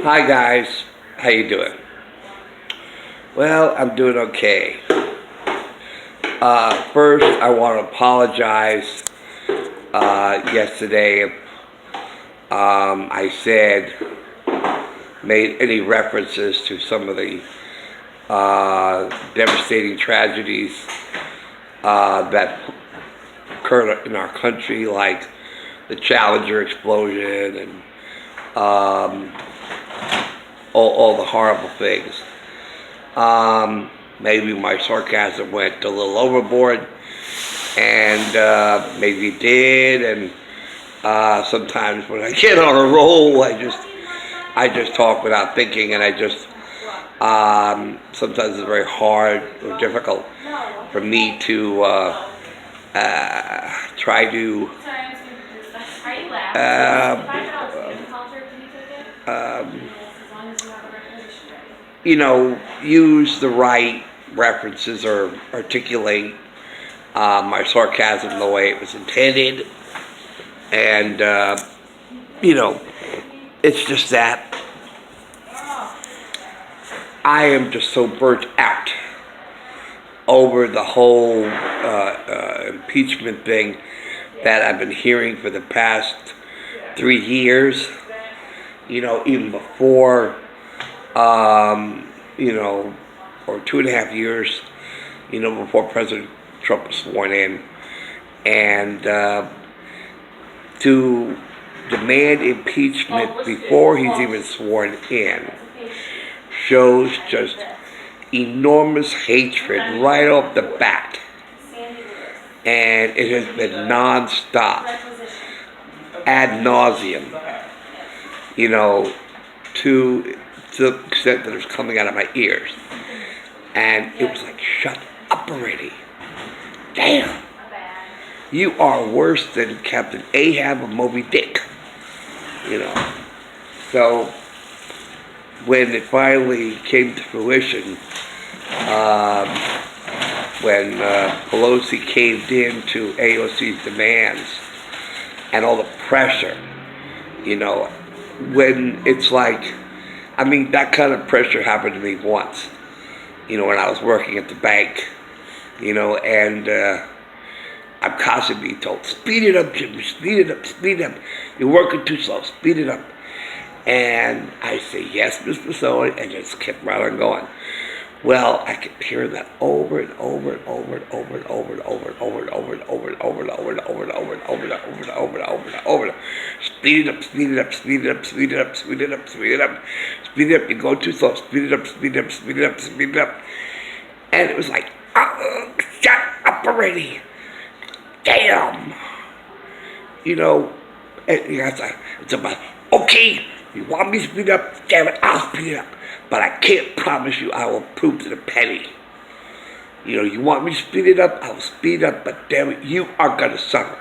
Hi guys, how you doing? Well, I'm doing okay. First, I want to apologize. Yesterday, I made any references to some of the devastating tragedies that occurred in our country, like the Challenger explosion and all the horrible things. Maybe my sarcasm went a little overboard, and maybe it did. And sometimes when I get on a roll, I just talk without thinking, and sometimes it's very hard or difficult for me to try to use the right references or articulate my sarcasm the way it was intended. And, it's just that I am just so burnt out over the whole impeachment thing that I've been hearing for the past 3 years, even before, or 2.5 years, before President Trump was sworn in. And to demand impeachment before he's even sworn in shows just enormous hatred right off the bat. And it has been non-stop, ad nauseum, to the extent that it's coming out of my ears. And it was like, shut up already. Damn. You are worse than Captain Ahab of Moby Dick. So when it finally came to fruition, when Pelosi caved in to AOC's demands and all the pressure, when it's like, that kind of pressure happened to me once, when I was working at the bank, and I'm constantly being told, speed it up, Jimmy, speed it up, speed it up. You're working too slow, speed it up. And I say, yes, Mr. Soy, and just kept right on going. Well, I kept hearing that over and over and over and over and over and over and over and over and over and over and over and over and over and over and over and over and over and over. Speed it up, speed it up, speed it up, speed it up, speed it up, speed it up, speed it up. You're going too slow. Speed it up, speed it up, speed it up, speed it up. And it was like, shut up already. Damn. It's about, okay, you want me to speed up? Damn it, I'll speed it up. But I can't promise you I will prove to the penny. You want me to speed it up? I will speed up, but damn it, you are going to suffer.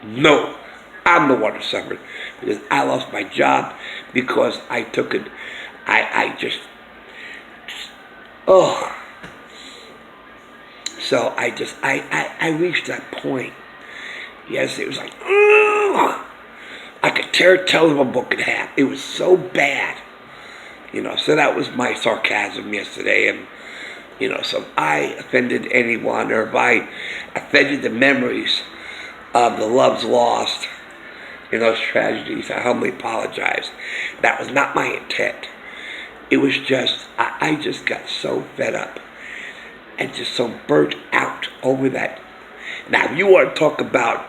No, I'm the one who suffered, because I lost my job because I took it. So I reached that point. Yes, it was like, I could tear a telephone book in half. It was so bad. So that was my sarcasm yesterday. And, so if I offended anyone, or if I offended the memories of the loves lost in those tragedies, I humbly apologize. That was not my intent. It was just, I just got so fed up and just so burnt out over that. Now, if you want to talk about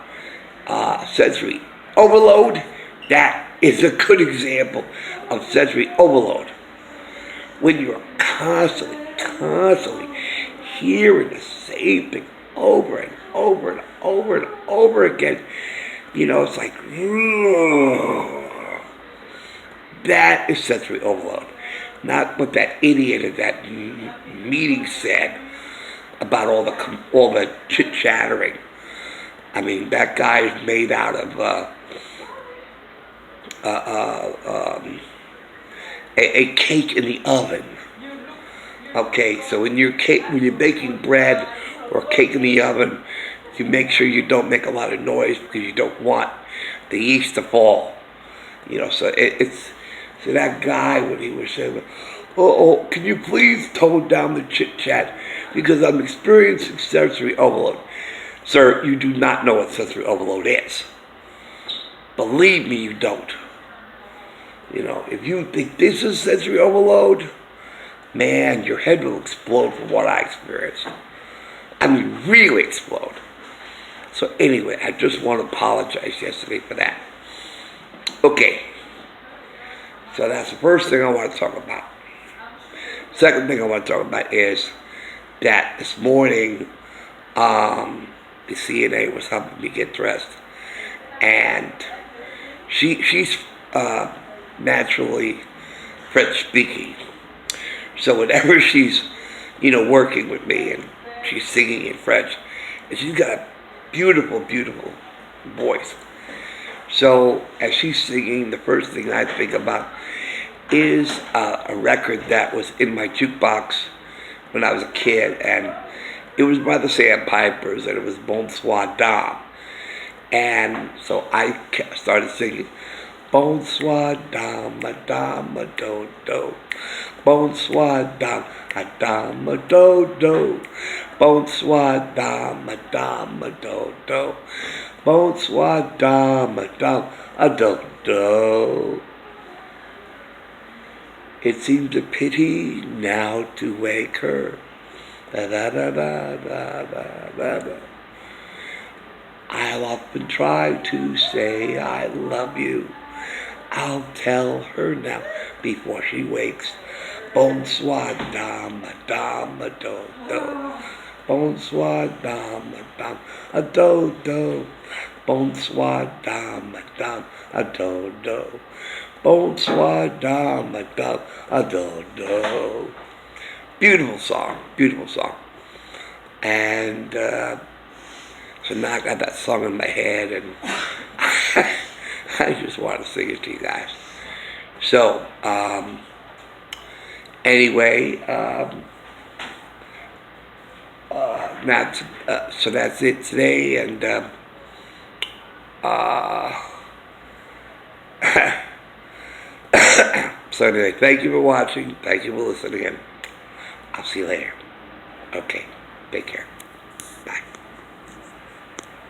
sensory overload, that is a good example of sensory overload. When you're constantly hearing the same thing over and over and over and over again, it's like, that is sensory overload. Not what that idiot at that meeting said about all the chit-chattering. That guy is made out of a cake in the oven. Okay, so when you're baking bread or cake in the oven, you make sure you don't make a lot of noise because you don't want the yeast to fall. So it's So that guy, when he was saying, oh, can you please tone down the chit chat because I'm experiencing sensory overload. Sir, you do not know what sensory overload is. Believe me, you don't. You know, if you think this is sensory overload, man, your head will explode from what I experienced. I mean, really explode. So anyway, I just want to apologize yesterday for that. Okay. So that's the first thing I want to talk about. Second thing I want to talk about is that this morning, the CNA was helping me get dressed, and she's naturally French speaking. So whenever she's, working with me and she's singing in French, and she's got a beautiful, beautiful voice. So as she's singing, the first thing I think about is a record that was in my jukebox when I was a kid, and it was by the Sandpipers, and it was Soir Dame. And so I started singing, Soir Dame, Madame, do do. Soir Dame, Madame, do do. Soir Dame, Madame, do do. Soir Dame, Madame, do do. It seems a pity now to wake her. Da da da da da da da da. I'll often try to say I love you. I'll tell her now before she wakes. Bonsoir dame, madame, do do. Bonsoir dame, madame, do do. Bonsoir dame, madame, do do. Bonsoir dame, madame, do do. Beautiful song, beautiful song. And so now I got that song in my head, and I just want to sing it to you guys. So, anyway, so that's it today, and so anyway, thank you for watching, thank you for listening, and I'll see you later. Okay, take care.